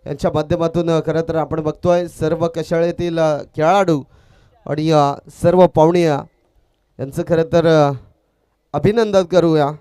यांच्या माध्यमातून खरं तर आपण बघतोय सर्व कशाळेतील खेळाडू आणि सर्व पाहुणे यांचं खरं तर अभिनंदन करूया.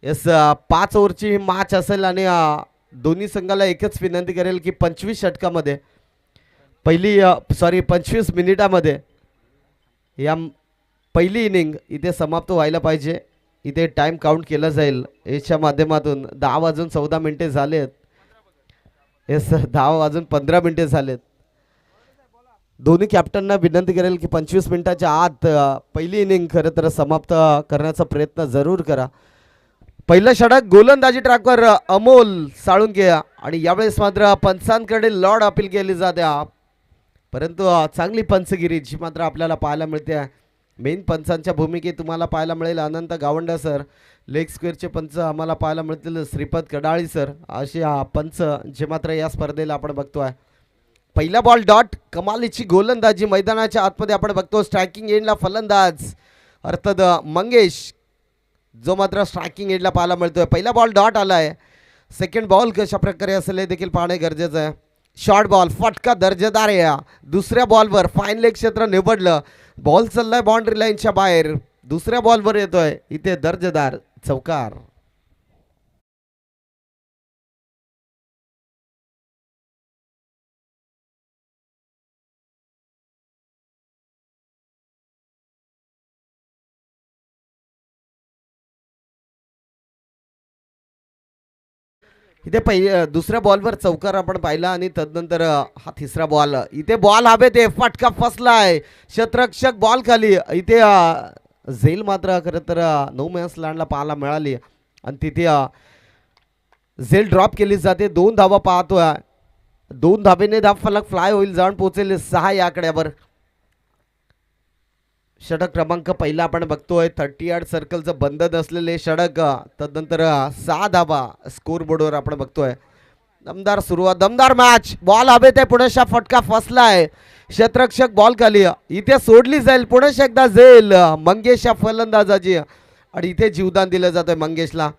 येस 5 ओव्हरची मॅच असेल आणि दोन्ही संघाला एकच विनंती करेल की 25 षटकामध्ये पहिली 25 मिनिटामध्ये या पहिली इनिंग इथे समाप्त व्हायला पाहिजे. इथे टाइम काउंट केला जाईल याच्या माध्यमातून 10 वाजून 14 मिनिटे झालेत. येस 10 वाजून 15 मिनिटे झालेत. दोन्ही कॅप्टनना विनंती करेल की 25 मिनिटाच्या आत पहिली इनिंग खरं तर समाप्त करण्याचा प्रयत्न जरूर करा. पहिलं षटक गोलंदाजी ट्रॅकवर अमोल साळुंके आणि यावेळेस मात्र पंचांकडे लॉर्ड अपील केली जाते. परंतु चांगली पंचगिरी जी मात्र आपल्याला पाहायला मिळते. मेन पंचांच्या भूमिकेत तुम्हाला पाहायला मिळेल अनंत गावंडे सर. लेग स्क्वेअरचे पंच आम्हाला पाहायला मिळतील श्रीपद कडाळी सर. असे पंच जे मात्र या स्पर्धेला आपण बघतोय. पहिला बॉल डॉट. कमालीची गोलंदाजी मैदानाच्या आतमध्ये आपण बघतो. स्ट्रायकिंग एंडला फलंदाज अर्थात मंगेश जो मात्र स्ट्रायकिंग एंडला पाहायला मिळतोय. पहिला बॉल डॉट आलाय. सेकंड बॉल कशा प्रकारे असेल हे देखील पाहणे गरजेचं आहे. शॉर्ट बॉल फटका दर्जेदार आहे. दुसऱ्या बॉलवर फाईन लेग क्षेत्र निवडलं. बॉल चाललाय बाउंड्री लाईनच्या बाहेर. दुसऱ्या बॉलवर येतोय इथे दर्जेदार चौकार. इथे पहिले दुसऱ्या बॉलवर चौकार आपण पाहिला आणि तदनंतर हा तिसरा बॉल इथे बॉल हवे ते फटका फसलाय क्षेत्ररक्षक बॉल खाली इथे झेल मात्र खरं तर नो मॅन्स लँडला पाहायला मिळाली आणि तिथे झेल ड्रॉप केली जाते. 2 धावा पाहतोय. 2 धाबेने धाव फलक फ्लाय होईल जाऊन पोहोचेल 6 या आकड्यावर. षटक क्रमांक पहिला आपण बघतोय 30 यार्ड सर्कलचं बंद नसलेले षटक तदनंतर 6 धाबा स्कोर बोर्डवर आपण बघतोय. दमदार सुरुवात दमदार मॅच बॉल हवे ते पुणेशा फटका फसलाय क्षेत्ररक्षक बॉल खाली इथे सोडली जाईल पुणेश एकदा झेल मंगेश या फलंदाजाची आणि इथे जीवदान दिलं जातंय मंगेशला.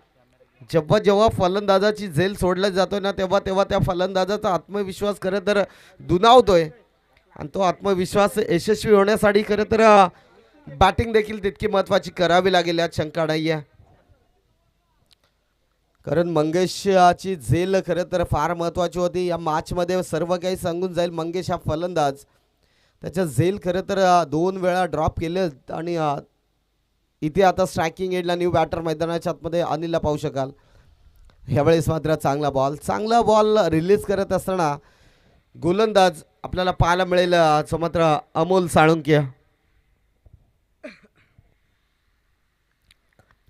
जेव्हा जेव्हा फलंदाजाची झेल सोडला जातोय ना तेव्हा तेव्हा त्या फलंदाजाचा आत्मविश्वास खरं तर दुणावतोय आणि तो आत्मविश्वास यशस्वी होण्यासाठी खरं तर बॅटिंग देखील तितकी महत्वाची करावी लागेल यात शंका नाहीये. कारण मंगेशची झेल खरं तर फार महत्वाची होती या मॅच मध्ये. सर्व काही सांगून जाईल मंगेश हा फलंदाज त्याच्या झेल खरं तर 2 वेळा ड्रॉप केले आणि इथे आता स्ट्रायकिंग एंडला न्यू बॅटर मैदानाच्या आतमध्ये अनिलला पाहू शकाल. ह्यावेळेस मात्र चांगला बॉल रिलीज करत असताना गोलंदाज आपल्याला पाहायला मिळेल जो मात्र अमोल साळुंके.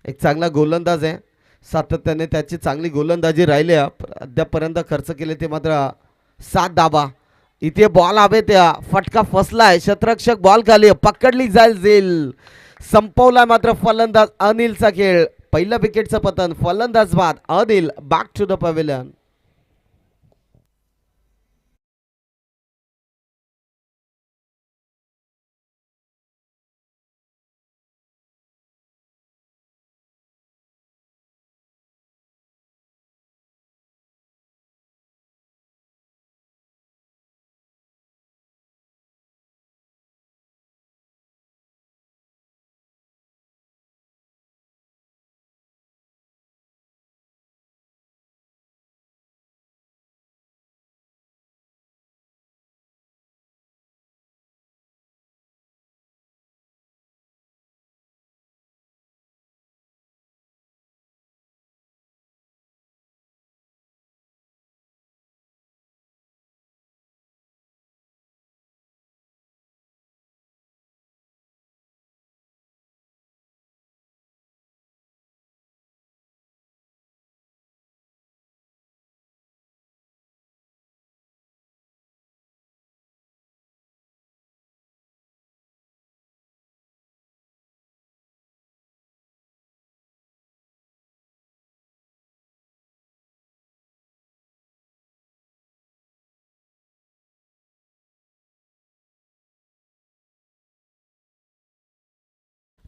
एक चांगला गोलंदाज आहे. सातत्याने त्याची चांगली गोलंदाजी राहिली अद्यापर्यंत खर्च केले ते मात्र 7 धाबा. इथे बॉल हवे त्या फटका फसलाय क्षेत्ररक्षक बॉल खाली पकडली जाईल झेल संपवलाय मात्र फलंदाज अनिलचा खेळ. पहिल्या विकेटचं पतन फलंदाज बाद Anil back to the pavilion.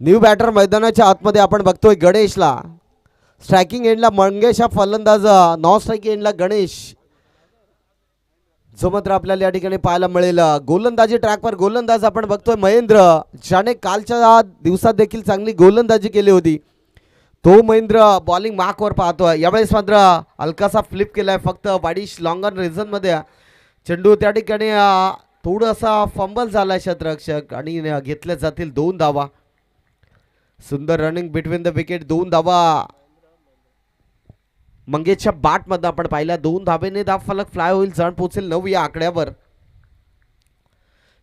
New batter मैदानाच्या आतमध्ये आपण बघतोय गणेशला. स्ट्रायकिंग एंडला मंगेश हा फलंदाज नॉन स्ट्रायकिंग एंडला गणेश जो मात्र आपल्याला या ठिकाणी पाहायला मिळेल. गोलंदाजी ट्रॅकवर गोलंदाज आपण बघतोय महेंद्र ज्याने कालच्या दिवसात देखील चांगली गोलंदाजी केली होती. तो महेंद्र बॉलिंग मार्कवर पाहतोय. यावेळेस मात्र हलकासा फ्लिप केलाय फक्त वाडीश लॉंगर रिझन मध्ये चेंडू त्या ठिकाणी थोडासा फंबल झालाय क्षेत्ररक्षक आणि घेतल्या जातील 2 धावा. सुंदर रनिंग बिटवीन द विकेट 2 धावा मंगेशच्या बॅट मध्ये आपण पाहिला. 2 धाबेने धाव फलक फ्लाय होईल जाऊन पोहोचेल 9 या आकड्यावर.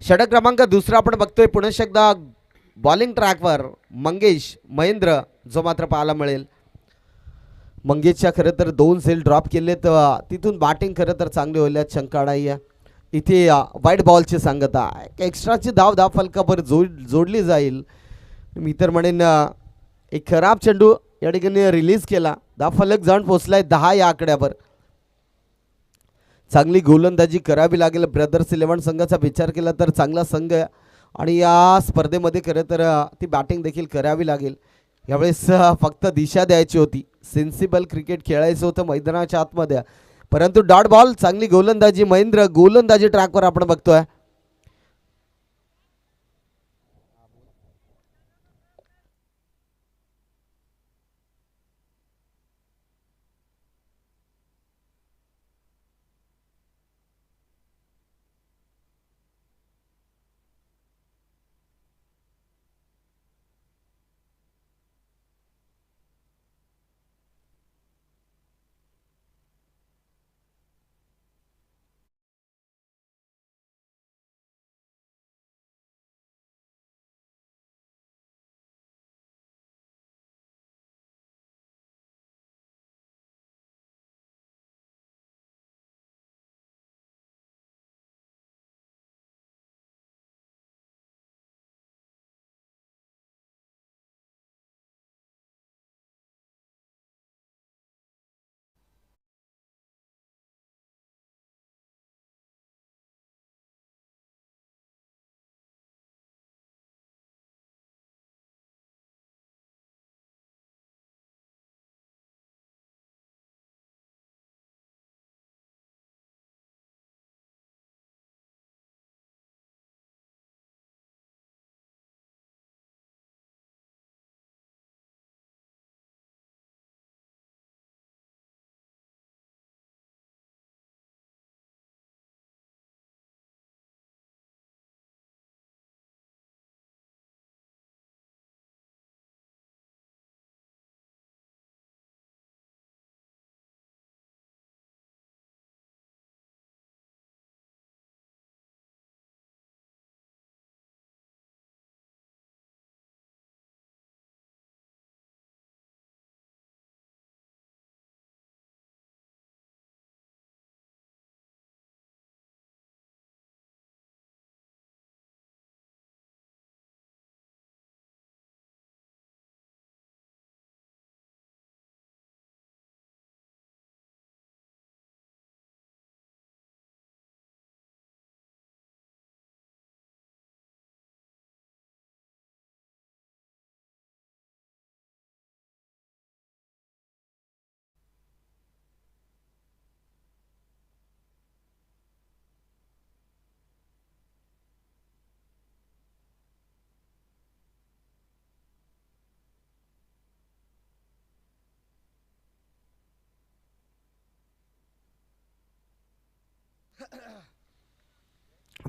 षटक क्रमांक दुसरा आपण बघतोय पुन्हा एकदा बॉलिंग ट्रॅकवर मंगेश महेंद्र जो मात्र पाहायला मिळेल. मंगेशच्या खरं तर 2 झेल ड्रॉप केले तर तिथून बॅटिंग खरं तर चांगली होईल यात शंका नाही आहे. इथे वाईट बॉलची सांगता एक्स्ट्राची धाव फलकावर जोडली जाईल. मी तर म्हणेन एक खराब चेंडू या ठिकाणी रिलीज केला. फलक जाऊन पोहोचलाय 10 या आकड्यावर. चांगली गोलंदाजी करावी लागेल. ब्रदर्स 11 संघाचा विचार केला तर चांगला संघ आहे आणि या स्पर्धेमध्ये खरं तर ती बॅटिंग देखील करावी लागेल. यावेळेस फक्त दिशा द्यायची होती. सेन्सिबल क्रिकेट खेळायचं होतं मैदानाच्या आतमध्ये परंतु डॉट बॉल चांगली गोलंदाजी महेंद्र गोलंदाजी ट्रॅकवर आपण बघतोय.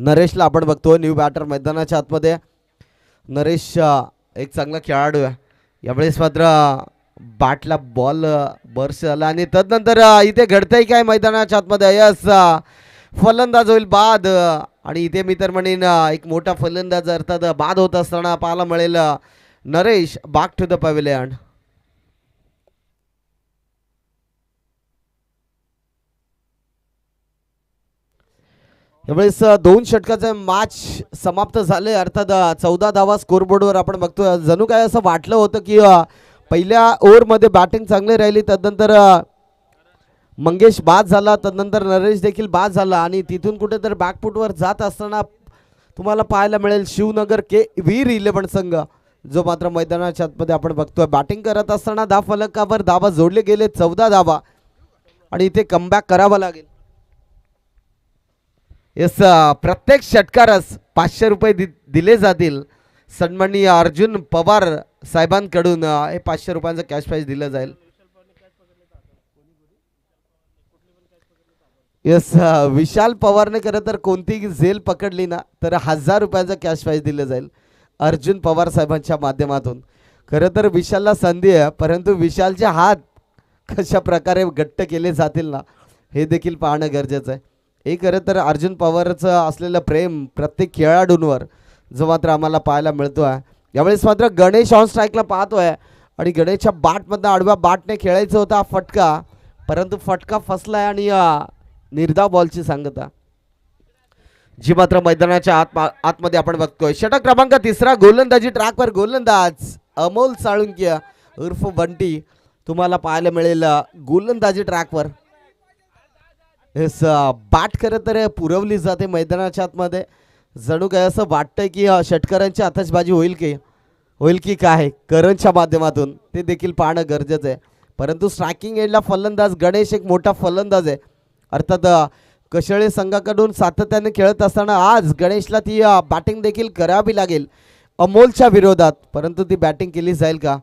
नरेशला आपण बघतोय न्यू बॅटर मैदानाच्या आतमध्ये. नरेश एक चांगला खेळाडू आहे. यावेळेस मात्र बॅटला बॉल बर्स झाला आणि तदनंतर इथे घडतंय काय मैदानाच्या आतमध्ये. यस, फलंदाज होईल बाद. आणि इथे मी तर म्हणेन एक मोठा फलंदाज अर्थात बाद होत असताना पाहायला मिळेल. Naresh back to the pavilion. यावेळेस 2 षटकाचे मॅच समाप्त झाले. अर्थात 14 धावा स्कोरबोर्डवर आपण बघतोय. जणू काय असं वाटलं होतं की पहिल्या ओव्हरमध्ये बॅटिंग चांगली राहिली, तदनंतर मंगेश बाद झाला, तदनंतर नरेश देखील बाद झाला आणि तिथून कुठेतरी बॅकफुटवर जात असताना तुम्हाला पाहायला मिळेल शिवनगर K11 संघ, जो मात्र मैदानाच्या आतमध्ये आपण बघतोय. बॅटिंग करत असताना धावफलकावर धावा जोडले गेले 14 धावा आणि इथे कमबॅक करावा लागेल. येस, प्रत्येक षटकारास 500 रुपये दिले जातील. सन्माननीय अर्जुन पवार साहेबांकडून हे 500 रुपयांचं कॅश प्राइज दिलं जाईल. येस, विशाल पवारने खरं तर कोणतीही झेल पकडली ना तर 1000 रुपयांचं कॅश प्राइज दिलं जाईल अर्जुन पवार साहेबांच्या माध्यमातून. खरं तर विशालला संधी आहे, परंतु विशालचे हात कशा प्रकारे घट्ट केले जातील ना हे देखील पाहणं गरजेचं आहे. हे खरं तर अर्जुन पवारचं असलेलं प्रेम प्रत्येक खेळाडूंवर जो मात्र आम्हाला पाहायला मिळतो आहे. यावेळेस मात्र गणेश ऑन स्ट्राईकला पाहतोय आणि गणेशच्या बॅटमधनं आडव्या बॅटने खेळायचं होता फटका, परंतु फटका फसलाय आणि निर्धाव बॉलची सांगता जी मात्र मैदानाच्या आतमध्ये आपण बघतोय. षटक क्रमांक 3 गोलंदाजी ट्रॅकवर गोलंदाज अमोल साळुंक्य उर्फ बंटी तुम्हाला पाहायला मिळेल गोलंदाजी ट्रॅकवर. येस, बॅट खरं तर पुरवली जाते मैदानाच्या आतमध्ये. जणू काय असं वाटतंय की षटकारांची आतषबाजी होईल की काय करणच्या माध्यमातून, ते देखील पाहणं गरजेचं आहे. परंतु स्ट्रायकिंग एंडला फलंदाज गणेश एक मोठा फलंदाज आहे. अर्थात कशळे संघाकडून सातत्याने खेळत असताना आज गणेशला ती बॅटिंग देखील करावी लागेल अमोलच्या विरोधात, परंतु ती बॅटिंग केली जाईल का.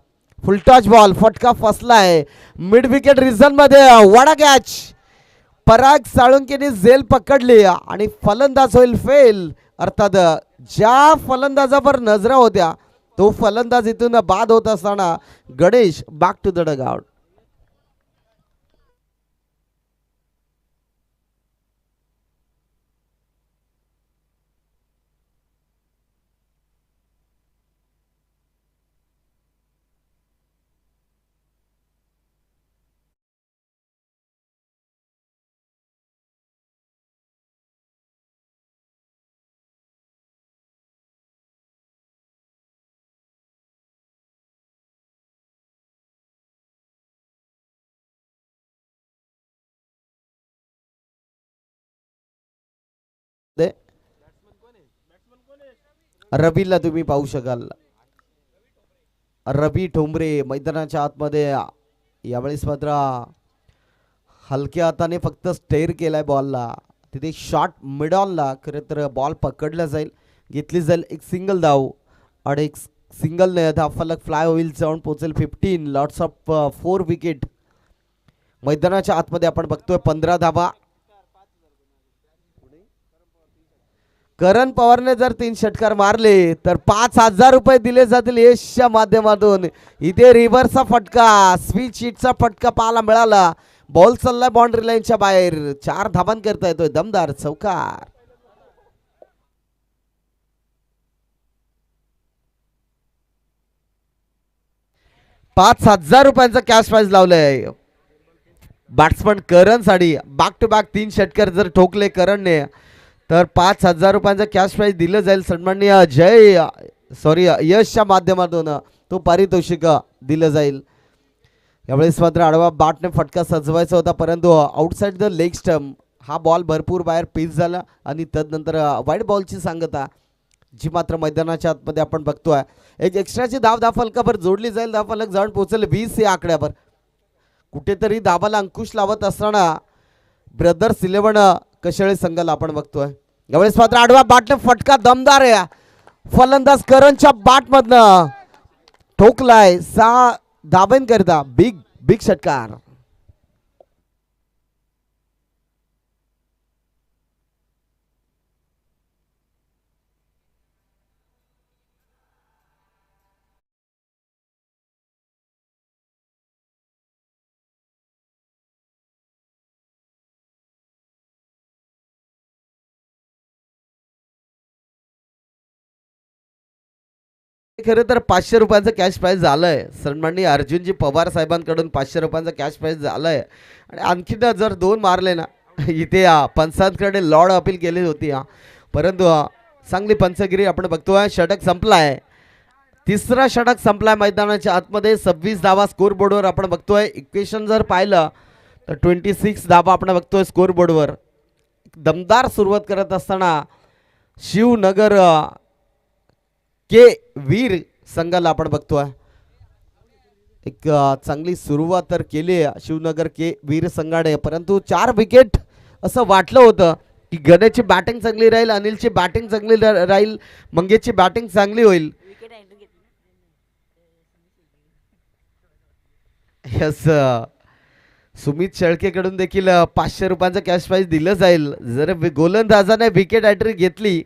फुलटॉच बॉल, फटका फसला आहे मिड विकेट रिझन मध्ये. वडा कॅच, पराग साळुंकेने झेल पकडली आणि फलंदाज होईल फेल. अर्थात ज्या फलंदाजावर नजरा होत्या तो फलंदाज इथून बाद होत असताना Ganesh back to the dugout. रवीला तुम्ही पाहू शकाल, रवी ठोंबरे मैदानाच्या आतमध्ये. यावेळेस मात्र हलक्या हाताने फक्त स्टेअर केलाय बॉलला. तिथे शॉट मिड ऑनला खरं तर बॉल पकडला जाईल, घेतली जाईल एक सिंगल धाव आणि एक सिंगल धाव फलक फ्लाय होईल, जाऊन पोहोचेल 15 लॉट्स ऑफ 4 विकेट. मैदानाच्या आतमध्ये आपण बघतोय 15 धावा. करण पवारने जर 3 षटकार मारले तर 5000 रुपये दिले जातील यशच्या माध्यमातून. इथे रिव्हर्सचा फटका, स्विच हिटचा फटका पाहायला मिळाला. बॉल चाललाय बाउंड्री लाईनच्या बाहेर. 4 धावां करता येतोय दमदार चौकार. ₹5000 कॅश प्राइज लावलंय बॅट्समन करण साठी. बॅक टू बॅक 3 षटकार जर ठोकले करणने तर ₹5000 कॅश प्राइज दिलं जाईल. सन्माननीय यशच्या माध्यमातून तो पारितोषिक दिलं जाईल. यावेळेस मात्र आडवा बॅटने फटका सजवायचा होता, परंतु आउटसाइड द लेग स्टंप हा बॉल भरपूर बाहेर पिच झाला आणि तदनंतर वाईड बॉलची सांगता जी मात्र मैदानाच्या आतमध्ये आपण बघतोय. एक एक्स्ट्राची धाव फलकावर जोडली जाईल. धाव फलक जाऊन पोहोचेल 20 या आकड्यावर. कुठेतरी धावाला अंकुश लावत असताना ब्रदर्स 11 कशळे संघाला आपण बघतोय. यावेळेस मात्र आडवा बॅटने फटका दमदार आहे. फलंदाज करणच्या बॅटमधनं ठोकलाय. 6 धावांकरिता बिग षटकार. खरं तर 500 रुपयांचं कॅश प्राईज झालंय. सन्माननीय अर्जुनजी पवार साहेबांकडून 500 रुपयांचं कॅश प्राईज झालंय. आणि आणखीन जर दोन मारले ना इथे पंचांकडे लॉर्ड अपील केली होती परंतु चांगली पंचगिरी आपण बघतोय. षटक संपलाय. तिसरा षटक संपलाय मैदानाच्या आतमध्ये. 26 धावा स्कोर बोर्डवर आपण बघतोय. इक्वेशन जर पाहिलं तर 26 धावा आपण बघतोय स्कोर बोर्डवर. दमदार सुरुवात करत असताना शिवनगर के वीर संघाला आपण बघतोय. एक चांगली सुरुवात तर केली शिवनगर के वीर संघाने, परंतु 4 विकेट असं वाटलं होतं की गणेशची बॅटिंग चांगली राहील, अनिलची बॅटिंग चांगली राहील, मंगेशची बॅटिंग चांगली होईल. यस, सुमित शेळकेकडून देखील 500 रुपयांचं कॅश प्राईज दिलं जाईल. जर गोलंदाजाने विकेट हॅट्रिक घेतली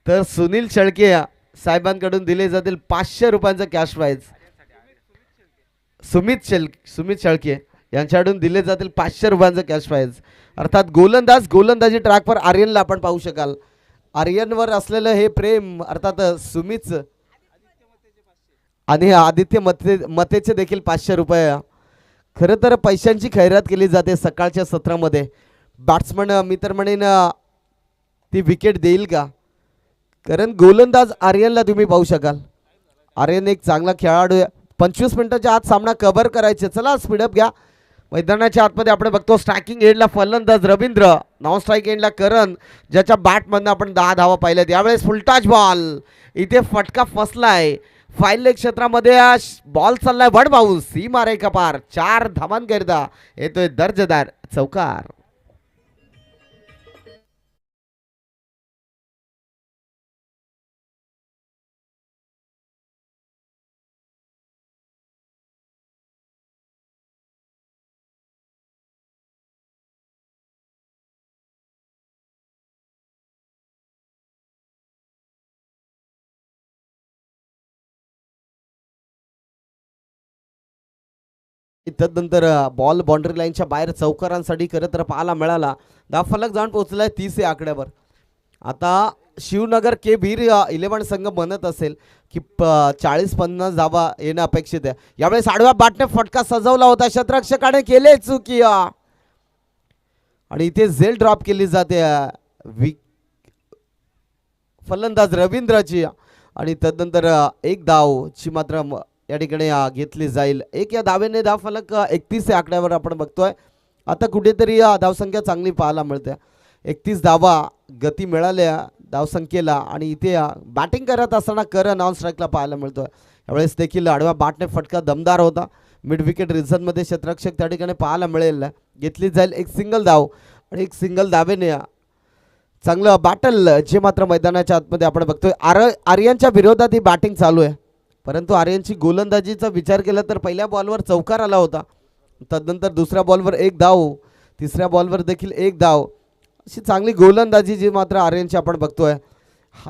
तर सुनील शेळके साहेबांकडून दिले जातील 500 रुपयांचं कॅश प्राईज. सुमित शेळके यांच्याकडून दिले जातील 500 रुपयांचं कॅश प्राईज. अर्थात गोलंदाजी ट्रॅकवर आर्यनला आपण पाहू शकाल. आर्यनवर असलेलं हे प्रेम अर्थात सुमित आणि आदित्य मतेचे देखील 500 रुपये. खरं तर पैशांची खैरात केली जाते सकाळच्या सत्रामध्ये. बॅट्समन मी तर म्हणेन ती विकेट देईल का, कारण गोलंदाज आर्यनला तुम्ही पाहू शकाल. आर्यन एक चांगला खेळाडू आहे. 25 मिनिटाच्या आत सामना कव्हर करायचे. चला स्पीडअप घ्या. मैदानाच्या आतमध्ये आपण बघतो स्ट्रायकिंग एंडला फलंदाज रवींद्र, नॉन स्ट्राईक एंडला करण, ज्याच्या बॅटमधनं आपण 10 धावा पाहिल्यात. यावेळेस फुलटाच बॉल, इथे फटका फसलाय. फाईल लेग क्षेत्रामध्ये बॉल चाललाय वन बाउन्स, सीमा रेखा पार. 4 धावांकरिता येतोय दर्जेदार चौकार. तदनंतर बॉल बाउंड्री लाईनच्या बाहेर चौकारांसाठी खरं तर पाहायला मिळाला. फलक जाऊन पोहोचलाय 30 या आकड्यावर. आता शिवनगर के वीर 11 संघ म्हणत असेल की 40-50 धावा येणं अपेक्षित आहे. यावेळेस आडव्या बॅटने फटका सजवला होता, क्षेत्ररक्षकाने केले चुकी आणि इथे झेल ड्रॉप केली जाते फलंदाज रवींद्रची. आणि तदनंतर एक धावची मात्र या ठिकाणी घेतली जाईल. एक या धावेने धावफलक 31 या आकड्यावर आपण बघतोय. आता कुठेतरी धावसंख्या चांगली पाहायला मिळते. 31 धावा गती मिळाल्या धावसंख्येला. आणि इथे बॅटिंग करत असताना करण ऑन स्ट्राईकला पाहायला मिळतोय. यावेळेस देखील आडव्या बॅटने फटका दमदार होता. मिड विकेट रिझनमध्ये क्षेत्ररक्षक त्या ठिकाणी पाहायला मिळेल. घेतली जाईल एक सिंगल धाव. आणि एक सिंगल धावेने चांगलं बॅटल जे मात्र मैदानाच्या आतमध्ये आपण बघतोय. आर्यनच्या विरोधात ही बॅटिंग चालू आहे, परंतु आर्यनची गोलंदाजीचा विचार केला तर पहिल्या बॉलवर चौकार आला होता. तदनंतर दुसऱ्या बॉलवर एक धाव, तिसऱ्या बॉलवर देखील एक धाव. अशी चांगली गोलंदाजी जी मात्र आर्यनची आपण बघतोय.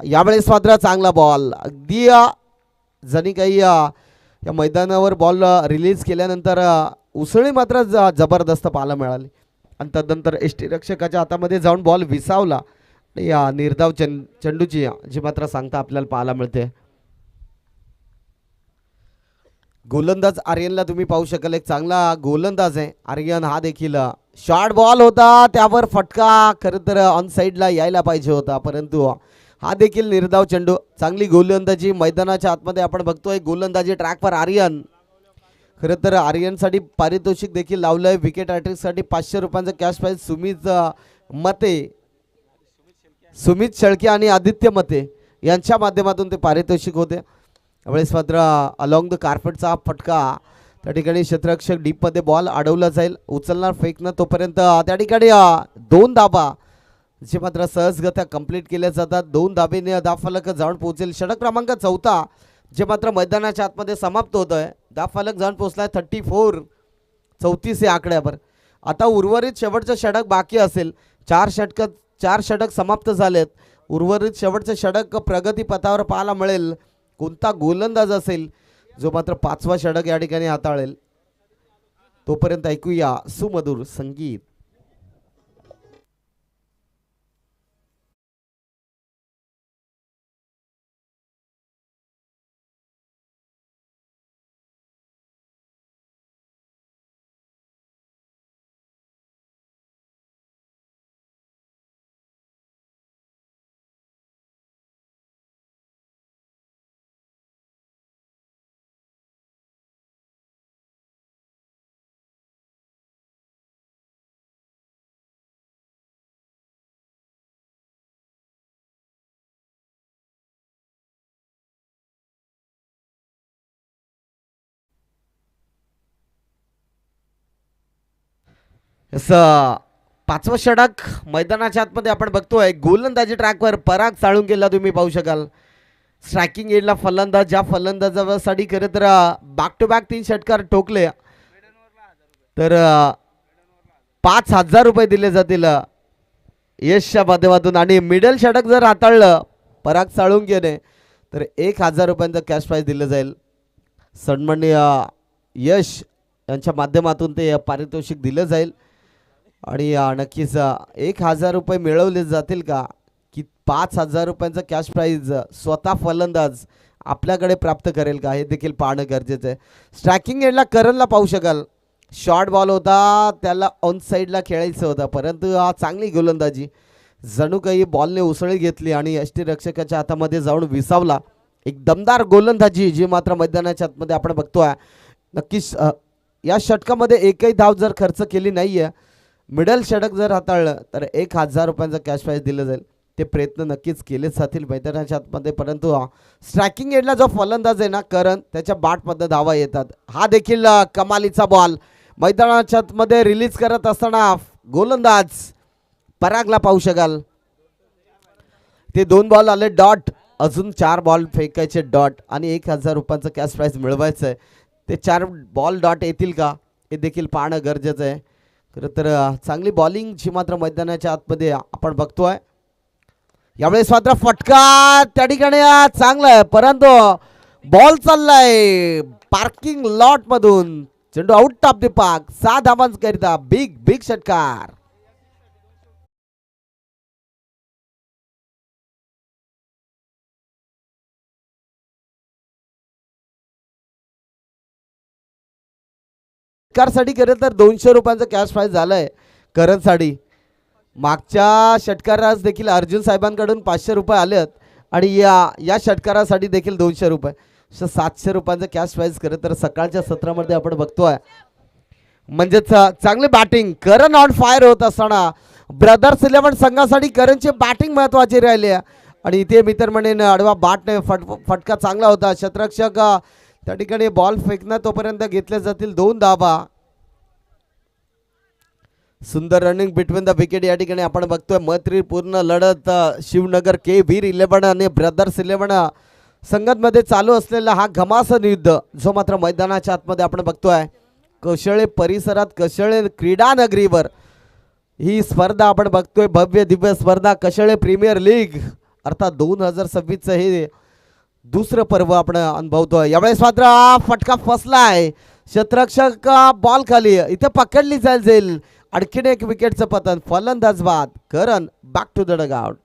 यावेळेस मात्र चांगला बॉल, अगदी जणी काही या मैदानावर बॉल रिलीज केल्यानंतर उसळी मात्र जबरदस्त पाहायला मिळाली. आणि तदनंतर यष्टीरक्षकाच्या हातामध्ये जाऊन बॉल विसावला. या निर्धाव चेंडूची जी मात्र सांगता आपल्याला पाहायला मिळते. गोलंदाज आर्यनला तुम्ही पाहू शकाल, एक चांगला गोलंदाज आहे आर्यन. हा देखील शॉर्ट बॉल होता, त्यावर फटका खरं तर ऑन साईडला यायला पाहिजे होता, परंतु हा देखील निर्धाव चेंडू. चांगली गोलंदाजी मैदानाच्या आतमध्ये आपण बघतोय. गोलंदाजी ट्रॅकवर आर्यन. खरं तर आर्यनसाठी पारितोषिक देखील लावलं आहे. विकेट हॅट्रिकसाठी 500 रुपयांचं कॅश प्राईज सुमित शेळके आणि आदित्य मते यांच्या माध्यमातून ते पारितोषिक होते. यावेळेस मात्र अलॉंग द कार्पेटचा फटका. त्या ठिकाणी क्षेत्ररक्षक डीपमध्ये बॉल अडवला जाईल. उचलणार फेकणं तोपर्यंत त्या ठिकाणी 2 धाबा जे मात्र सहजगत्या कंप्लीट केल्या जातात. 2 धाबेने धावफलक जाऊन पोहोचेल. षटक क्रमांक 4 जे मात्र मैदानाच्या आतमध्ये समाप्त होत आहे. धावफलक जाऊन पोहोचलाय 34 या आकड्यावर. आता उर्वरित शेवटचं षटक बाकी असेल. 4 षटक समाप्त झालेत. उर्वरित शेवटचं षटक प्रगती पथावर पाहायला मिळेल. कोणता गोलंदाज असेल जो मात्र 5वा षटक या ठिकाणी हाताळेल. तोपर्यंत ऐकूया सुमधुर संगीत. असं पाचवं षटक मैदानाच्या आतमध्ये आपण बघतोय. गोलंदाजी ट्रॅकवर पराग चाळून गेला तुम्ही पाहू शकाल. स्ट्रायकिंग एडला फलंदाज, ज्या फलंदाजासाठी खरं तर बॅक टू बॅक 3 षटकार ठोकले तर 5,000 रुपये दिले जातील यशच्या माध्यमातून. आणि मिडल षटक जर हाताळलं पराग चाळून गेले तर 1,000 रुपयांचं कॅश प्राईज दिलं जाईल. सन्माननीय यश यांच्या माध्यमातून ते पारितोषिक दिलं जाईल. आणि नक्कीच 1,000 रुपये मिळवले जातील का की 5,000 रुपयांचं कॅश प्राईज स्वतः फलंदाज आपल्याकडे प्राप्त करेल का हे देखील पाहणं गरजेचं आहे. स्ट्रायकिंग एंडला करणला पाहू शकाल. शॉर्ट बॉल होता, त्याला ऑन साईडला खेळायचं होतं परंतु चांगली गोलंदाजी, जणू काही बॉलने उसळी घेतली आणि यष्टीरक्षकाच्या हातामध्ये जाऊन विसावला. एक दमदार गोलंदाजी जी मात्र मैदानाच्या आतमध्ये आपण बघतोय. नक्कीच या षटकामध्ये एकही धाव जर खर्च केली नाही आहे, मिडल षटक जर हाताळलं तर 1,000 रुपयांचं कॅश प्राईज दिलं जाईल. ते प्रयत्न नक्कीच केले जातील मैदानाच्या आतमध्ये परंतु स्ट्रायकिंग एंडला जो फलंदाज आहे ना करण, त्याच्या बॅटमध्ये धावा येतात. हा देखील कमालीचा बॉल मैदानाच्या आतमध्ये रिलीज करत असताना गोलंदाज परागला पाहू शकाल. ते 2 बॉल आले डॉट, अजून 4 बॉल फेकायचे डॉट आणि 1,000 रुपयांचं कॅश प्राईज मिळवायचं आहे. ते 4 बॉल डॉट येतील का हे देखील पाहणं गरजेचं आहे. खरं तर चांगली बॉलिंगची मात्र मैदानाच्या आतमध्ये आपण बघतोय. यावेळेस मात्र फटका त्या ठिकाणी चांगला आहे परंतु बॉल चाललाय पार्किंग लॉट मधून, चेंडू आउट ऑफ द पार्क. 6 धावांकरिता बिग बिग षटकार. षटकारसाठी खरं तर 200 रुपयांचं कॅश प्राईज झालंय करणसाठी. मागच्या षटकारास देखील अर्जुन साहेबांकडून 500 रुपये आलेत आणि या षटकारासाठी देखील 200 रुपये, 700 रुपयांचं कॅश प्राईज खरं तर सकाळच्या सत्रामध्ये आपण बघतोय. म्हणजेच चांगली बॅटिंग, करण ऑन फायर होत असताना ब्रदर्स 11 संघासाठी करणची बॅटिंग महत्वाची राहिली आहे. आणि इथे मित्र म्हणेन आडवा बाटने फटका चांगला होता. क्षेत्ररक्षक त्या ठिकाणी बॉल फेकणं तोपर्यंत घेतले जातील 2 धावा. सुंदर रनिंग बिटवीन द विकेट या ठिकाणी आपण बघतोय. मैत्रीपूर्ण लढत शिवनगर के वीर 11 आणि ब्रदर्स 11 संघांमध्ये चालू असलेला हा घमासन युद्ध जो मात्र मैदानाच्या आतमध्ये आपण बघतोय. कशळे परिसरात, कशळे क्रीडा नगरीवर ही स्पर्धा आपण बघतोय. भव्य दिव्य स्पर्धा कशळे प्रीमियर लीग अर्थात 2026चं हे दुसरं पर्व आपण अनुभवतोय. यावेळेस मात्र फटका फसलाय. क्षेत्ररक्षक बॉल खाली, इथे पकडली जाईल. आणखीन एक विकेटचं पतन. फलंदाज बाद, करण बॅक टू द डगआउट.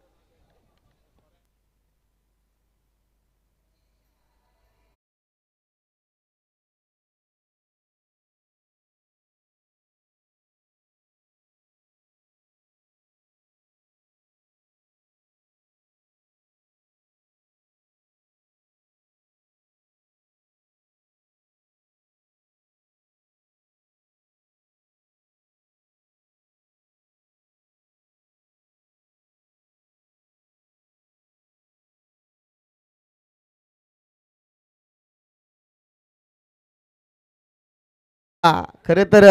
खरे तर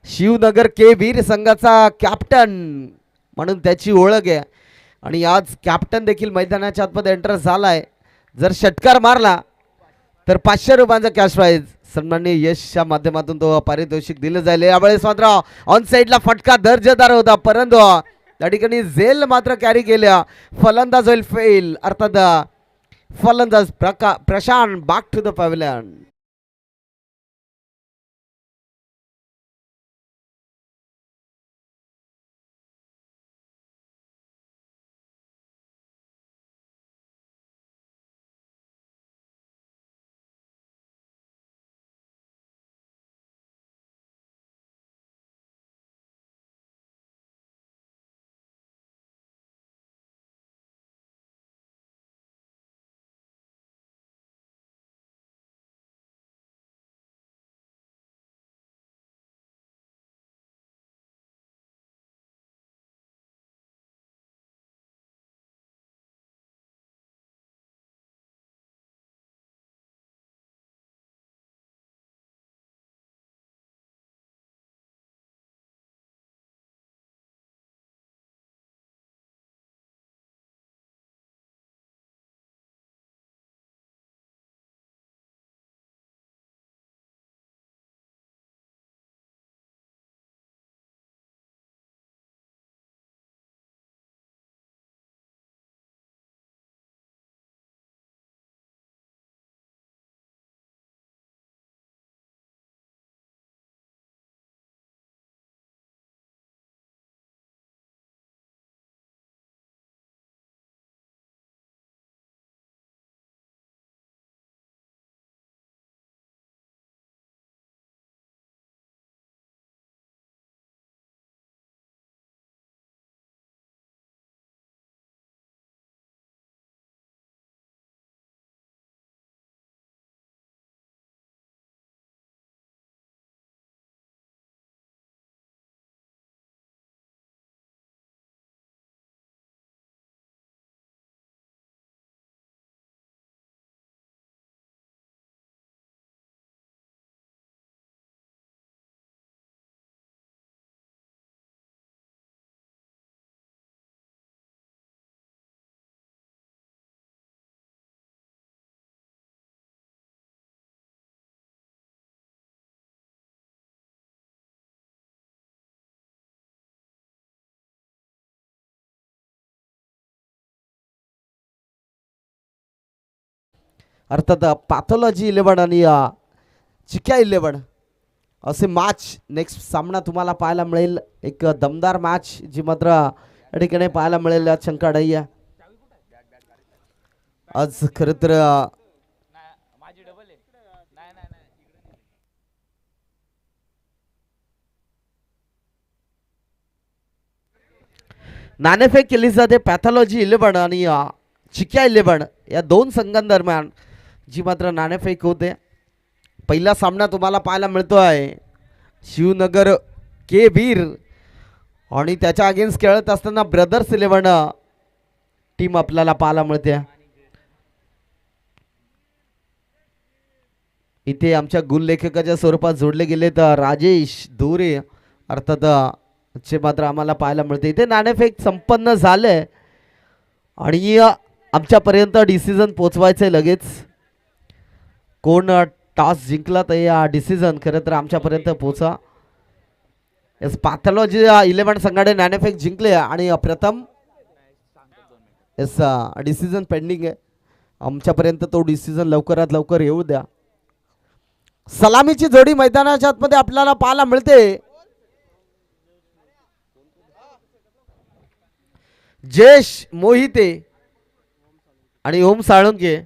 शिवनगर के वीर संघाचा कॅप्टन म्हणून त्याची ओळख आहे आणि आज कॅप्टन देखील मैदानाच्या आतमध्ये एंटर झालाय. जर षटकार मारला तर 500 रुपयांचा कॅश प्राईज सन्माननीय यशच्या माध्यमातून तो पारितोषिक दिलं जाईल. यावेळेस मात्र ऑन साईडला फटका दर्जेदार होता परंतु त्या ठिकाणी झेल मात्र कॅरी केल्या. फलंदाज होईल फेल, अर्थात फलंदाज Prashant back to the pavilion. अर्थात पॅथॉलॉजी 11 आणि चिक्या 11 असे मॅच नेक्स्ट सामना तुम्हाला पाहायला मिळेल. एक दमदार मॅच जी मात्र या ठिकाणी पाहायला मिळेल शंकाडय्या. आज खरं तर नाणेफेक केली जाते पॅथॉलॉजी 11 आणि चिक्या 11 या दोन संघांदरम्यान जी मात्र नाणेफेक होते. पहिला सामना तुम्हाला पाहायला मिळतो आहे शिवनगर के वीर आणि त्याच्या अगेन्स्ट खेळत असताना ब्रदर्स 11 टीम आपल्याला पाहायला मिळते. इथे आमच्या गुणलेखकाच्या स्वरूपात जोडले गेले तर राजेश धोरे अर्थात चे मात्र आम्हाला पाहायला मिळते. इथे नाणेफेक संपन्न झाले आणि आमच्यापर्यंत डिसिजन पोचवायचं आहे लगेच. कोण टॉस जिंकला तर या डिसिजन खरं तर आमच्यापर्यंत पोचा. यस पॅथॉलॉजी 11 संघाने नाणेफेक जिंकले आणि प्रथम यस डिसिजन पेंडिंग आहे. आमच्यापर्यंत तो डिसिजन लवकरात लवकर येऊ द्या. सलामीची जोडी मैदानाच्या आतमध्ये आपल्याला पाहायला मिळते. जयेश मोहिते आणि ओम साळुंके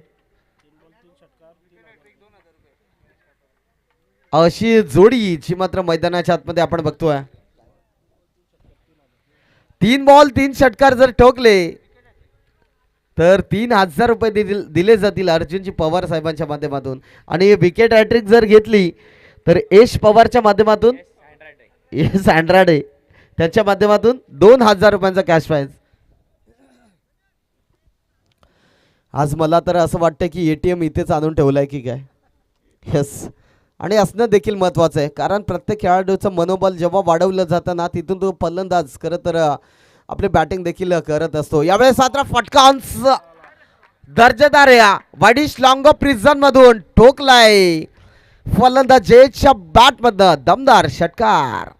अशी जोडी जी मात्र मैदानाच्या आतमध्ये आपण बघतोय. 3 बॉल 3 षटकार जर ठोकले तर 3000 रुपये दिले जातील अर्जुनजी पवार साहेबांच्या माध्यमातून. आणि विकेट हॅट्रिक जर घेतली तर यश पवारच्या माध्यमातून यस अँड्राडे त्यांच्या माध्यमातून 2000 रुपयांचा कॅश प्राइज. आज मला तर असं वाटतं की ATM इथेच आणून ठेवलाय की काय. यस आणि असणं देखील महत्त्वाचं आहे कारण प्रत्येक खेळाडूचं मनोबल जेव्हा वाढवलं जातं ना तिथून तो फलंदाज खरं तर आपली बॅटिंग देखील करत असतो. यावेळेस मात्र फटकांस दर्जेदार या वाडिश लॉंगो प्रिझन मधून ठोकलाय फलंदाज जयेशच्या बॅट मधनं दमदार षटकार.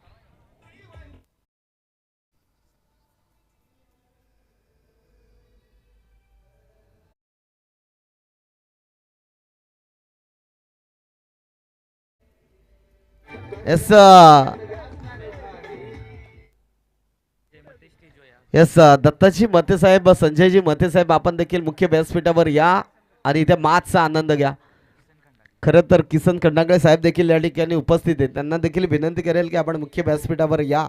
यस दत्ताजी मते साहेब संजयजी मते साहेब आपण देखील मुख्य व्यासपीठावर या आणि इथे मॅचचा आनंद घ्या. खरं तर किसन खंडागळे साहेब देखील या ठिकाणी उपस्थित आहेत. त्यांना देखील विनंती करेल की आपण मुख्य व्यासपीठावर या.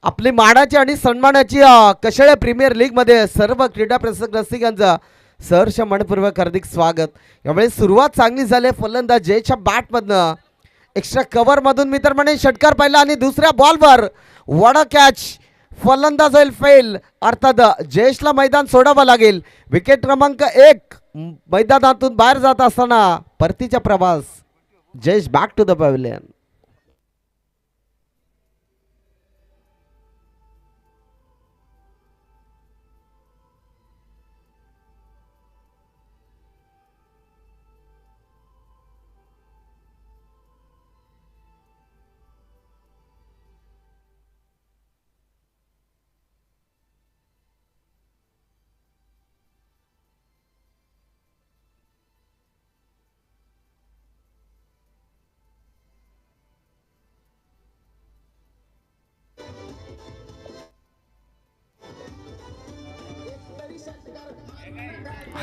आपली मानाची आणि सन्मानाची कशाळे प्रीमियर लीग मध्ये सर्व क्रीडा प्रेक्षक रसिकांचा सहर्ष मनपूर्वक हार्दिक स्वागत. यावेळी सुरुवात चांगली झाली फलंदाज जयच्या बॅट मधनं एक्स्ट्रा कव्हर मधून मित्रमंडळी षटकार पाहिला आणि दुसऱ्या बॉलवर वडा कॅच फलंदाज होईल फेल. अर्थात जयेशला मैदान सोडावं लागेल. विकेट क्रमांक 1 मैदानातून बाहेर जात असताना परतीचा प्रवास. Jayesh back to the pavilion.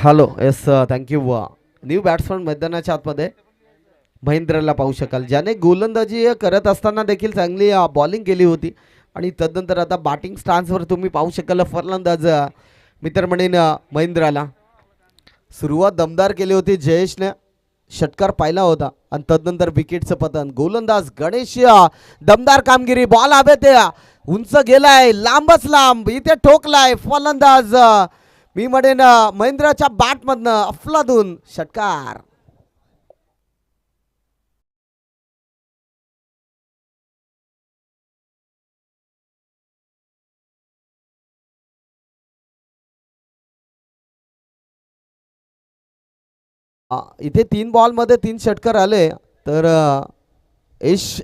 Hello yes thank you. New batsman मैदानाच्या आतमध्ये महेंद्रला पाहू शकाल ज्याने गोलंदाजी करत असताना देखील चांगली बॉलिंग केली होती आणि तदनंतर आता बॅटिंग स्टान्सवर तुम्ही पाहू शकाल फलंदाज मित्रमंडळीनं महेंद्रला सुरुवात दमदार केली होती. जयेशने षटकार पाहिला होता आणि तदनंतर विकेटचं पतन. गोलंदाज गणेश दमदार कामगिरी. बॉल हवेत उंच गेलाय लांबच लांब इथे ठोकलाय फलंदाज मी म्हणेन महेंद्रच्या बॅट मधनं अफलातून षटकार. इथे 3 बॉल मध्ये 3 षटकार आले तर यश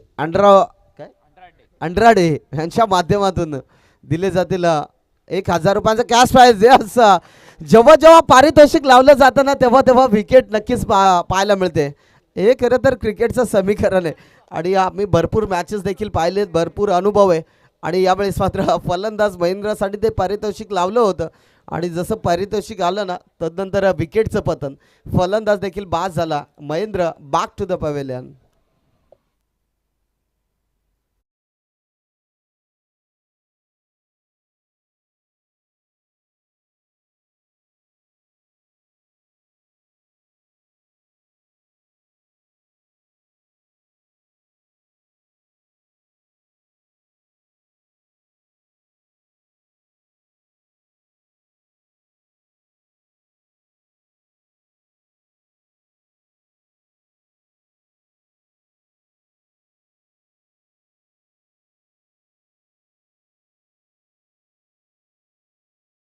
अंड्राडे यांच्या माध्यमातून दिले जातील ₹1000 कॅश प्राइज. यस, जेव्हा जेव्हा पारितोषिक लावलं जातं ना तेव्हा तेव्हा विकेट नक्कीच पाहायला मिळते. हे खरं तर क्रिकेटचं समीकरण आहे आणि आम्ही भरपूर मॅचेस देखील पाहिलेत, भरपूर अनुभव आहे. आणि यावेळेस मात्र फलंदाज महेंद्रसाठी ते पारितोषिक लावलं होतं आणि जसं पारितोषिक आलं ना तदनंतर विकेटचं पतन, फलंदाज देखील बाद झाला. Mahendra back to the pavilion.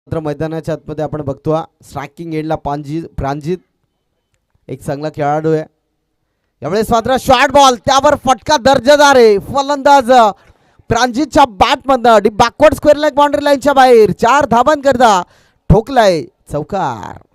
मैदानाच्या आतमध्ये आपण बघतो स्ट्रायकिंग एंडला प्रांजित एक चांगला खेळाडू आहे. यावेळेस मात्र शॉर्ट बॉल, त्यावर फटका दर्जेदार आहे. फलंदाज प्रांजितच्या बॅटमधनं बॅकवर्ड स्क्वेअर लेग बाउंड्री लाईनच्या बाहेर 4 धावांकरता ठोकलाय चौकार.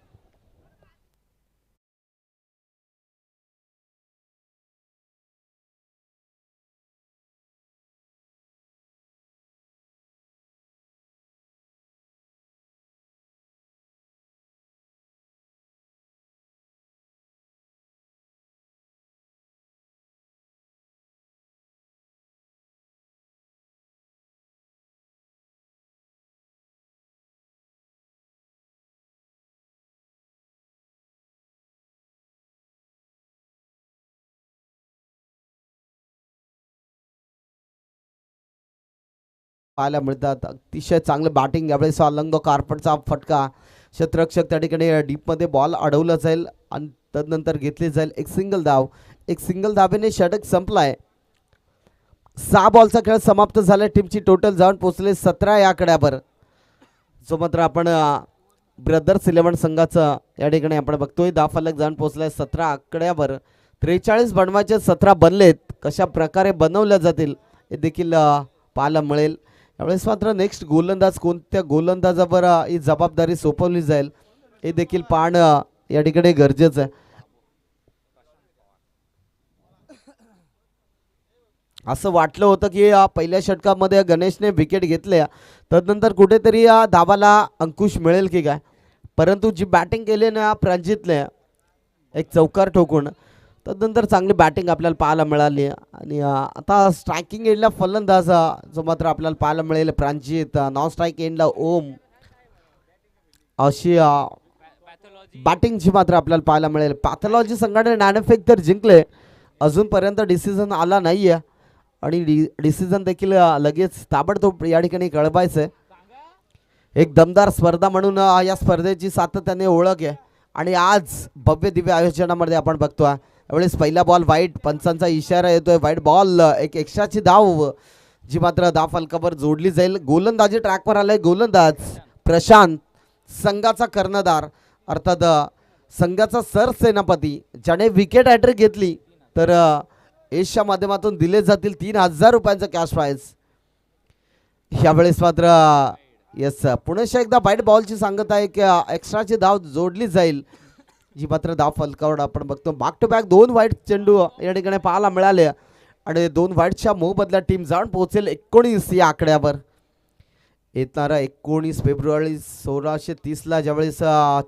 पाहायला मिळतात. अतिशय चांगलं बॅटिंग यावेळेस. अलंग कार्पेटचा फटका, क्षेत्ररक्षक त्या ठिकाणी डीपमध्ये बॉल अडवला जाईल आणि तदनंतर घेतली जाईल एक सिंगल धाव. एक सिंगल धावेने षटक संपलाय. 6 बॉलचा खेळ समाप्त झाला. टीमची टोटल जाऊन पोहोचले 17 या आकड्यावर. जो मात्र आपण ब्रदर्स 11 संघाचं या ठिकाणी आपण बघतोय धावफलक जाऊन पोहोचलाय 17 आकड्यावर. 43 बनवायचे 17 बनलेत. कशा प्रकारे बनवल्या जातील हे देखील पाहायला मिळेल. यावेळेस मात्र नेक्स्ट गोलंदाज कोणत्या गोलंदाजावर ही जबाबदारी सोपवली जाईल हे देखील पाहणं या ठिकाणी गरजेचं आहे. असं वाटलं होतं की पहिल्या षटकामध्ये गणेशने विकेट घेतल्या तदनंतर कुठेतरी या धावाला अंकुश मिळेल की काय, परंतु जी बॅटिंग केली ना प्रांजितने एक चौकार ठोकून, तदनंतर चांगली बॅटिंग आपल्याला पाहायला मिळाली. आणि आता स्ट्रायकिंग एंडला फलंदाज जो मात्र आपल्याला पाहायला मिळेल प्रांजित. नॉन स्ट्राईक एंडला ओम. अशी बॅटिंगची मात्र आपल्याला पाहायला मिळेल. पॅथॉलॉजी संघाने नाणेफेक तर जिंकले, अजूनपर्यंत डिसिजन आला नाही आहे आणि डिसिजन देखील लगेच ताबडतोब या ठिकाणी कळवायचं आहे. एक दमदार स्पर्धा म्हणून या स्पर्धेची सातत्याने ओळख आहे आणि आज भव्य दिव्य आयोजनामध्ये आपण बघतो. यावेळेस पहिला बॉल वाईट, पंचांचा इशारा येतोय. वाईट बॉल, एक एक्स्ट्राची धाव जी मात्र धाव फलकावर जोडली जाईल. गोलंदाजी ट्रॅकवर आलाय गोलंदाज प्रशांत, संघाचा कर्णधार अर्थात संघाचा सरसेनापती, ज्याने विकेट हॅट्रिक घेतली तर एशच्या माध्यमातून दिले जातील ₹3000 कॅश प्राइज. यावेळेस मात्र यस पुन्हा एकदा वाईट बॉलची सांगत आहे की एक्स्ट्राची धाव जोडली जाईल जी मात्र धाव फलकावर आपण बघतो. बॅक टू बॅक 2 वाईट चेंडू या ठिकाणी पाहायला मिळाले आणि 2 वाईटच्या मोबदल्यात टीम जाऊन पोहोचेल 19 या आकड्यावर. येणारा 19 फेब्रुवारी 1630 ज्यावेळेस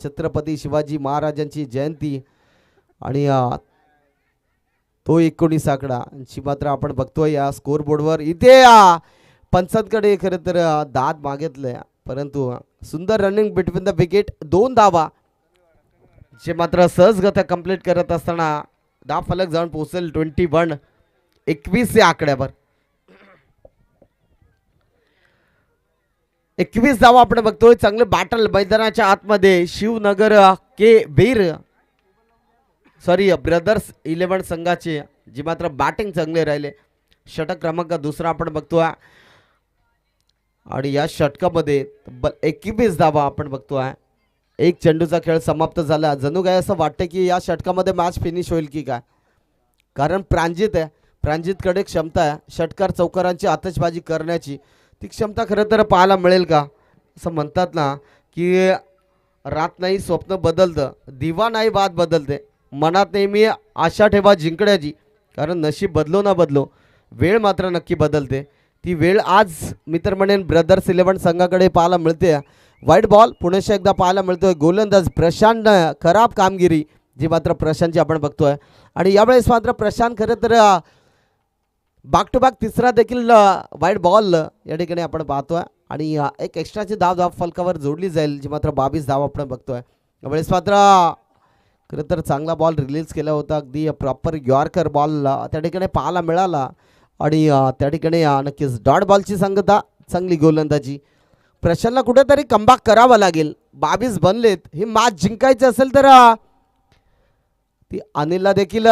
छत्रपती शिवाजी महाराजांची जयंती आणि तो 19 आकडा जी मात्र आपण बघतोय या स्कोर बोर्डवर. इथे पंचांकडे खरं तर दाद मागितलंय, परंतु सुंदर रनिंग बिटवीन द विकेट. 2 धावा जे मात्र सहजगत्या कंप्लीट करत असताना धाव फलक जाऊन पोहोचेल 21 या आकड्यावर. 21 धावा आपण बघतोय. चांगले बॅटल मैदानाच्या आतमध्ये. शिवनगर ब्रदर्स 11 संघाचे जी मात्र बॅटिंग चांगले राहिले. षटक क्रमांक 2 आपण बघतोय आणि या षटकामध्ये 21 धावा आपण बघतोय. एक चेंडूचा खेळ समाप्त झाला. जणू काय असं वाटतं की या षटकामध्ये मॅच फिनिश होईल की काय, कारण प्रांजित आहे, प्रांजितकडे क्षमता आहे षटकार चौकारांची आतषबाजी करण्याची. ती क्षमता खरं तर पाहायला मिळेल का असं म्हणतात ना की रात नाही स्वप्न बदलतं, दिवा नाही बात बदलते. मनात नेहमी आशा ठेवा जिंकण्याची, कारण नशीब बदलो ना बदलो, वेळ मात्र नक्की बदलते. ती वेळ आज मी तर म्हणेन ब्रदर्स 11 संघाकडे पाहायला मिळते. वाईट बॉल पुन्हा एकदा पाहायला मिळतोय. गोलंदाज प्रशांत खराब कामगिरी जी मात्र प्रशांतची आपण बघतोय. आणि यावेळेस मात्र प्रशांत खरं तर बॅक टू बॅक तिसरा देखील वाईट बॉल या ठिकाणी आपण पाहतोय. आणि एक एक्स्ट्राची धाव फलकावर जोडली जाईल, जी मात्र 22 धाव आपण बघतोय. यावेळेस मात्र खरं तर चांगला बॉल रिलीज केला होता, अगदी प्रॉपर यॉर्कर बॉल त्या ठिकाणी पाहायला मिळाला. आणि त्या ठिकाणी नक्कीच डॉट बॉलची संगता, चांगली गोलंदाजी. प्रशांतला कुठेतरी कमबॅक करावा लागेल. 22 बनलेत, ही मॅच जिंकायची असेल तर ती अनिलला देखील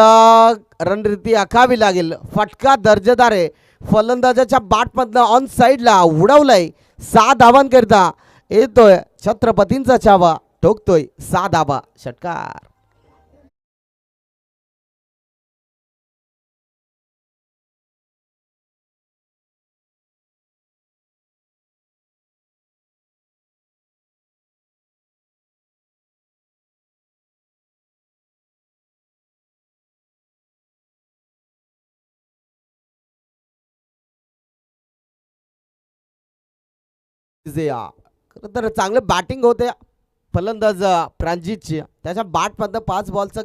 रणनीती आखावी लागेल. फटका दर्जेदार आहे, फलंदाजाच्या बॅटमधनं ऑन साईडला उडवलाय. 6 धावांकरिता येतोय छत्रपतींचा चावा, ठोकतोय 6 धावा, षटकार. खरं तर चांगलं बॅटिंग होते फलंदाज प्रांजितची. त्याच्या बॅटमधनं 5 बॉलचं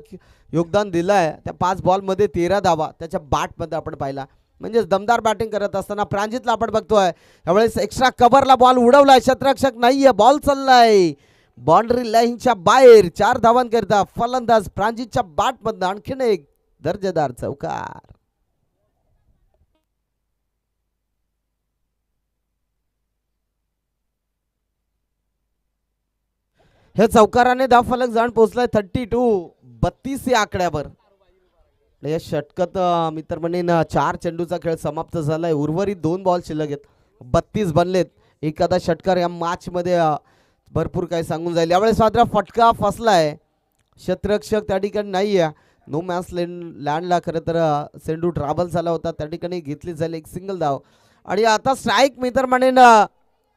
योगदान दिलं आहे. त्या 5 बॉलमध्ये 13 धावा त्याच्या बॅटमध्ये आपण पाहिला. म्हणजे दमदार बॅटिंग करत असताना प्रांजितला आपण बघतोय. यावेळेस एक्स्ट्रा कव्हरला बॉल उडवलाय, क्षेत्ररक्षक नाहीये, बॉल चाललाय बाउंड्री लाईनच्या बाहेर. 4 धावांकरिता फलंदाज प्रांजितच्या बॅटमधनं आणखीन एक दर्जेदार चौकार. हे चौकाराने धावफलक जाण पोहोचलाय 32 या आकड्यावर. या षटकात मी तर म्हणेन 4 चेंडूचा खेळ समाप्त झालाय. उर्वरित 2 बॉल शिल्लक आहेत. 32 बनलेत. एखादा षटकार या मॅच मध्ये भरपूर काही सांगून जाईल. यावेळेस मात्र फटका फसलाय, क्षेत्ररक्षक त्या ठिकाणी नाही आहे. नो मॅच लँडला खरं तर चेंडू ट्रॅव्हल झाला होता, त्या ठिकाणी घेतली जाईल एक सिंगल धाव. आणि आता स्ट्राईक मी तर म्हणेन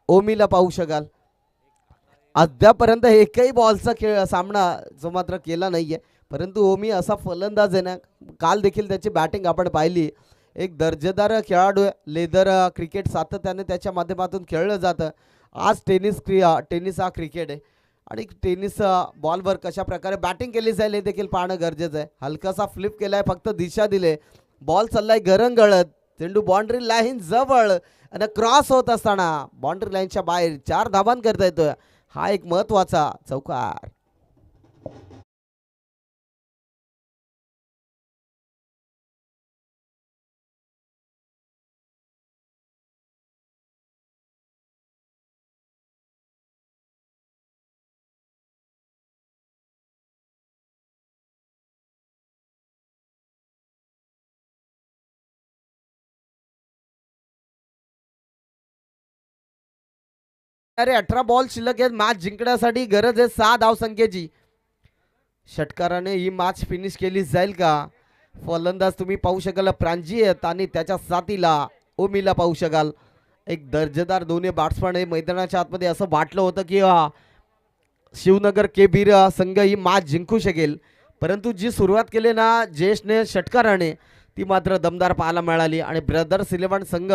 ओमीला पाहू शकाल. अद्यापर्यंत एकही बॉलचा खेळ सामना जो मात्र केला नाहीये, परंतु ओमी असा फलंदाज आहे ना, काल देखील त्याची बॅटिंग आपण पाहिली. एक दर्जेदार खेळाडू आहे. लेदर क्रिकेट सातत्याने त्याच्या माध्यमातून खेळलं जातं. आज टेनिस हा क्रिकेट आहे आणि टेनिस बॉलवर कशा प्रकारे बॅटिंग केली जाईल हे देखील पाहणं गरजेचं आहे. हलकासा फ्लिप केलाय, फक्त दिशा दिले, बॉल चाललाय गरंगळत, चेंडू बाउंड्री लाईन जवळ आणि क्रॉस होत असताना बाउंड्री लाईनच्या बाहेर 4 धावांकरता येतोय. हा एक महत्वाचा चौकार. अरे 18 बॉल शिल्लक आहेत. मॅच जिंकण्यासाठी गरज आहे 6 धावसंख्येची. षटकाराने ही मॅच फिनिश केली जाईल का? फलंदाज तुम्ही पाहू शकाल प्रांजित आणि त्याच्या साथीला ओमीला पाहू शकाल. एक दर्जेदार दोन्ही बॅट्समन आहे मैदानाच्या आतमध्ये. असं वाटलं होतं की शिवनगर के बीर संघ ही मॅच जिंकू शकेल, परंतु जी सुरुवात केली ना जयेशने षटकाराने, ती मात्र दमदार पाहायला मिळाली. आणि ब्रदर्स 11 संघ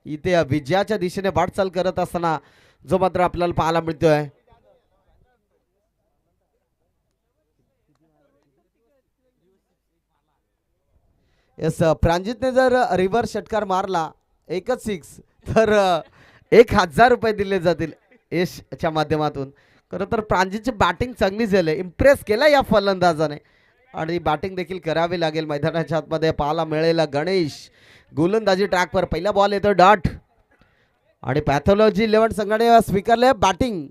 इथे विजयाच्या दिशेने वाटचाल करत असताना जो मात्र आपल्याला पाहायला मिळतोय. यस, प्रांजितने जर रिव्हर्स षटकार मारला एकच 6 तर 1000 रुपये दिले जातील यशच्या माध्यमातून. खरं तर प्रांजितची बॅटिंग चांगली झाली, इम्प्रेस केला या फलंदाजाने आणि बॅटिंग देखील करावी लागेल. मैदानाच्या आतमध्ये पाहायला मिळेल गणेश गोलंदाजी ट्रॅकवर. पहिला बॉल येतो डॉट आणि पॅथॉलॉजी 11 संघाने स्वीकारले बॅटिंग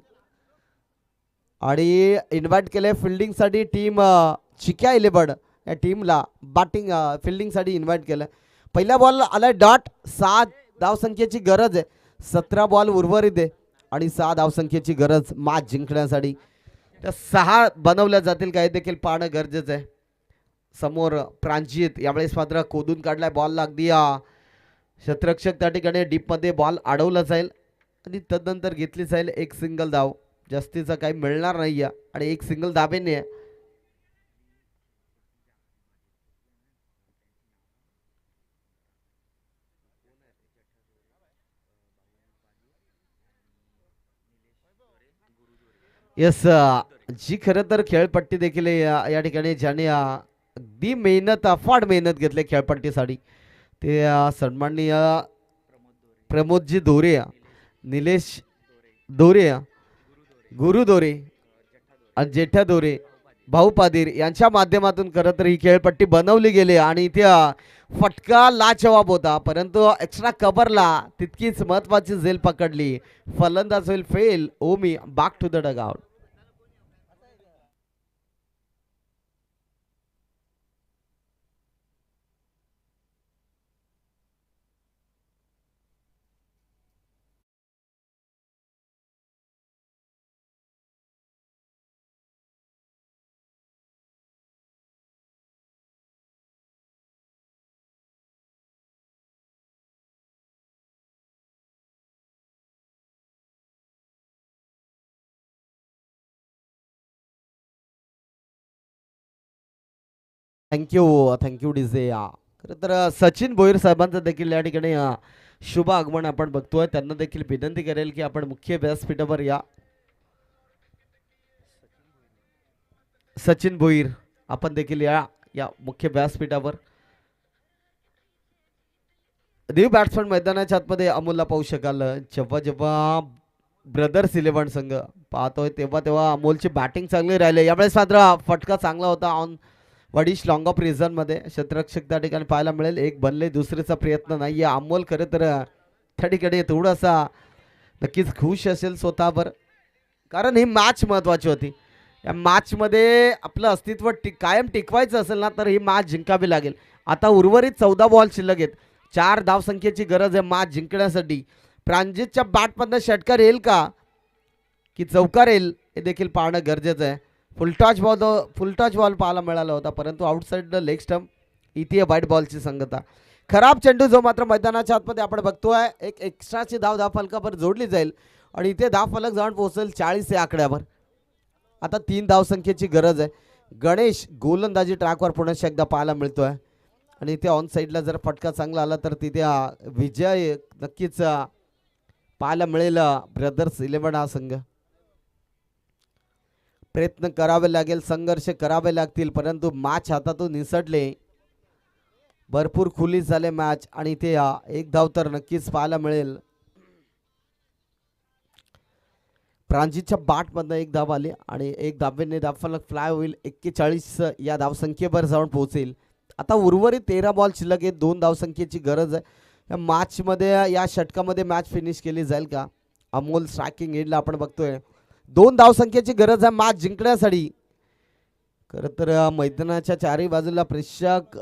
आणि इन्व्हाइट केले फिल्डिंगसाठी टीम चिक्या 11 या टीमला बॅटिंग फिल्डिंगसाठी इन्व्हाइट केलं. पहिला बॉल आलाय डॉट. 7 धावसंख्येची गरज आहे. 17 बॉल उर्वरित आहे आणि 6 धावसंख्येची गरज मॅच जिंकण्यासाठी. त्या 6 बनवल्या जातील काय देखील पाहणं गरजेचं आहे. समोर प्रांजित यावेळेस मात्र कोदून काढलाय बॉलला. अगदी क्षेत्ररक्षक त्या ठिकाणी डीपमध्ये बॉल अडवला जाईल आणि तदनंतर घेतली जाईल एक सिंगल धाव. जास्तीचा काही मिळणार नाही आणि एक सिंगल धाबेने येस जी खरं तर खेळपट्टी देखील या ठिकाणी ज्याने अगदी मेहनत अफाट मेहनत घेतली खेळपट्टीसाठी ते सन्माननीय प्रमोदजी दोरे, निलेश दोरे, गुरु दोरे आणि जेठा दोरे, भाऊ पादीर यांच्या माध्यमातून खरं तर ही खेळपट्टी बनवली गेली आणि इथे फटका लाजवाब होता, परंतु एक्स्ट्रा कव्हरला तितकीच महत्वाची झेल पकडली. फलंदाज होईल fail. Omi back to the dugout. Thank you thank you DJ. खरं तर सचिन भोईर साहेबांचं देखील या ठिकाणी शुभ आगमन आपण बघतोय. त्यांना देखील विनंती करेल की आपण मुख्य व्यासपीठावर या. सचिन भोईर आपण देखील या या मुख्य व्यासपीठावर. देव बॅट्समन मैदानाच्या आतमध्ये अमोलला पाहू शकाल. जेव्हा जेव्हा ब्रदर्स 11 संघ पाहतोय तेव्हा तेव्हा अमोलची बॅटिंग चांगली राहिली. यावेळेस मात्र फटका चांगला होता ऑन वडिश लॉंग ऑफ रिझन मध्ये. क्षेत्ररक्षक त्या ठिकाणी पाहायला मिळेल. एक बनले दुसरीचा प्रयत्न नाहीये. अमोल खरं तर त्या ठिकाणी थोडासा नक्कीच खुश असेल स्वतःवर, कारण ही मॅच महत्वाची होती. या मॅचमध्ये आपलं अस्तित्व कायम टिकवायचं असेल ना तर ही मॅच जिंकावी लागेल. आता उर्वरित 14 बॉल शिल्लक आहेत. 4 धावसंख्येची गरज आहे मॅच जिंकण्यासाठी. प्रांजितच्या बॅटमधनं षटकार येईल का की चौकार येईल हे देखील पाहणं गरजेचं आहे. फुलटॉच बॉल पाहायला मिळाला होता, परंतु आउटसाइड द लेग स्टंप इथे व्हाईट बॉलची संगता. खराब चेंडू जो मात्र मैदानाच्या आतमध्ये आपण बघतोय. एक एक्स्ट्राची धाव फलकावर जोडली जाईल आणि इथे फलक जाऊन पोहोचेल 40 या आकड्यावर. आता 3 धावसंख्येची गरज आहे. गणेश गोलंदाजी ट्रॅकवर पुन्हा एकदा पाहायला मिळतोय आणि इथे ऑन साईडला जर फटका चांगला आला तर तिथे विजय नक्कीच पाहायला मिळेल. ब्रदर्स 11 हा संघ. प्रयत्न करावे लागेल, संघर्ष करावे लागतील, परंतु मॅच हातातून निसटले. भरपूर खुली झाले मॅच आणि इथे एक धाव तर नक्कीच पाहायला मिळेल. प्रांजीच्या बॅटमधनं एक धाव आली आणि एक धावेने धावफलक फ्लाय होईल. 41 या धावसंख्येवर जाऊन पोहोचेल. आता उर्वरित 13 बॉल शिल्लक आहेत. 2 धावसंख्येची गरज आहे. या मॅचमध्ये या षटकामध्ये मॅच फिनिश केली जाईल का? अमोल स्ट्रायकिंग एंडला आपण बघतोय. 2 धावसंख्येची गरज आहे मॅच जिंकण्यासाठी. खरं तर मैदानाच्या चारही बाजूला प्रेक्षक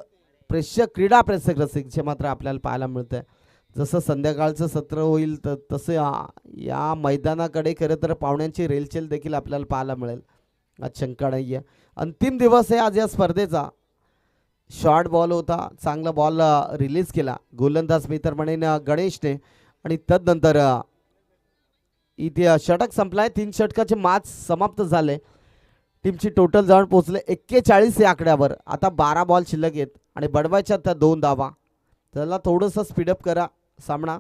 क्रीडा प्रेक्षक रसिकचे मात्र आपल्याला पाहायला मिळतंय. जसं संध्याकाळचं सत्र होईल तसं या मैदानाकडे खरं तर पाहुण्यांची रेलचेल देखील आपल्याला पाहायला मिळेल. आज शंका नाही आहे. अंतिम दिवस आहे आज या स्पर्धेचा. शॉर्ट बॉल होता, चांगला बॉल रिलीज केला गोलंदाज मी तर म्हणेन गणेशने आणि तदनंतर इथे षटक संपलाय. 3 षटकाचे मॅच समाप्त झाले. टीमची टोटल जाऊन पोहोचले 41 या आकड्यावर. आता 12 बॉल शिल्लक आहेत आणि बडवायच्या त्या 2 धावा. त्याला थोडंसं स्पीडअप करा सामना.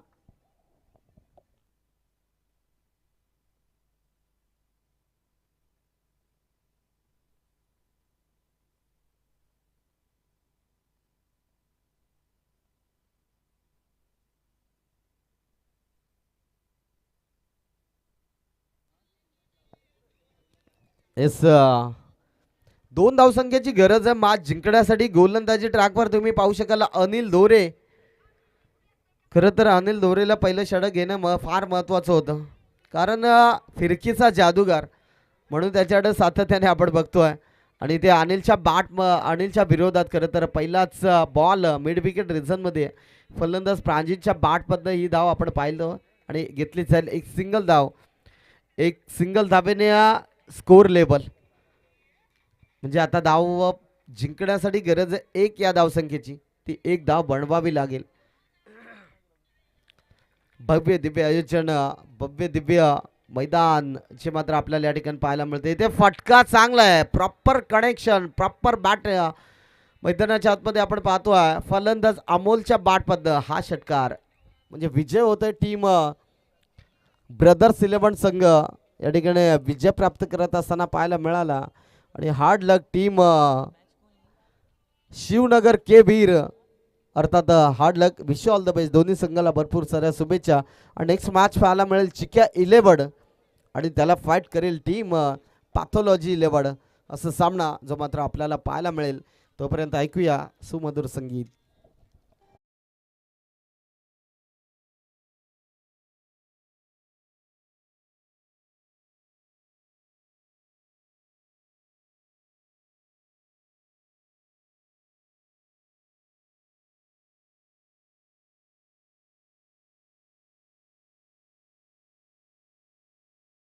येस 2 धावसंख्येची गरज आहे मॅच जिंकण्यासाठी. गोलंदाजी ट्रॅकवर तुम्ही पाहू शकाल अनिल दोरे. खरं तर अनिल दोरेला पहिलं षटक घेणं फार महत्त्वाचं होतं, कारण फिरकीचा जादूगार म्हणून त्याच्याकडे सातत्याने आपण बघतोय. आणि ते अनिलच्या विरोधात खरं तर पहिलाच बॉल मिड विकेट रिझनमध्ये फलंदाज प्रांजितच्या बॅटमधनं ही धाव आपण पाहिलं आणि घेतली जाईल एक सिंगल धाव. एक सिंगल धावेने स्कोर लेबल म्हणजे आता धाव जिंकण्यासाठी गरज आहे 1 या धावसंख्येची. ती 1 धाव बनवावी लागेल. भव्य दिव्य आयोजन, भव्य दिव्य मैदान जे मात्र आपल्याला या ठिकाणी पाहायला मिळते. इथे फटका चांगला आहे, प्रॉपर कनेक्शन, प्रॉपर बॅट मैदानाच्या आतमध्ये आपण पाहतोय. फलंदाज अमोलच्या बॅटमधनं हा षटकार म्हणजे विजय होतोय. टीम ब्रदर्स 11 संघ या ठिकाणी विजय प्राप्त करत असताना पाहायला मिळाला. आणि हार्ड लक टीम शिवनगर के वीर, अर्थात hard luck, wish all the best. दोन्ही संघाला भरपूर साऱ्या शुभेच्छा. आणि नेक्स्ट मॅच पाहायला मिळेल चिक्या 11 आणि त्याला फाईट करेल टीम पॅथॉलॉजी 11. असं सामना जो मात्र आपल्याला पाहायला मिळेल. तोपर्यंत ऐकूया सुमधुर संगीत.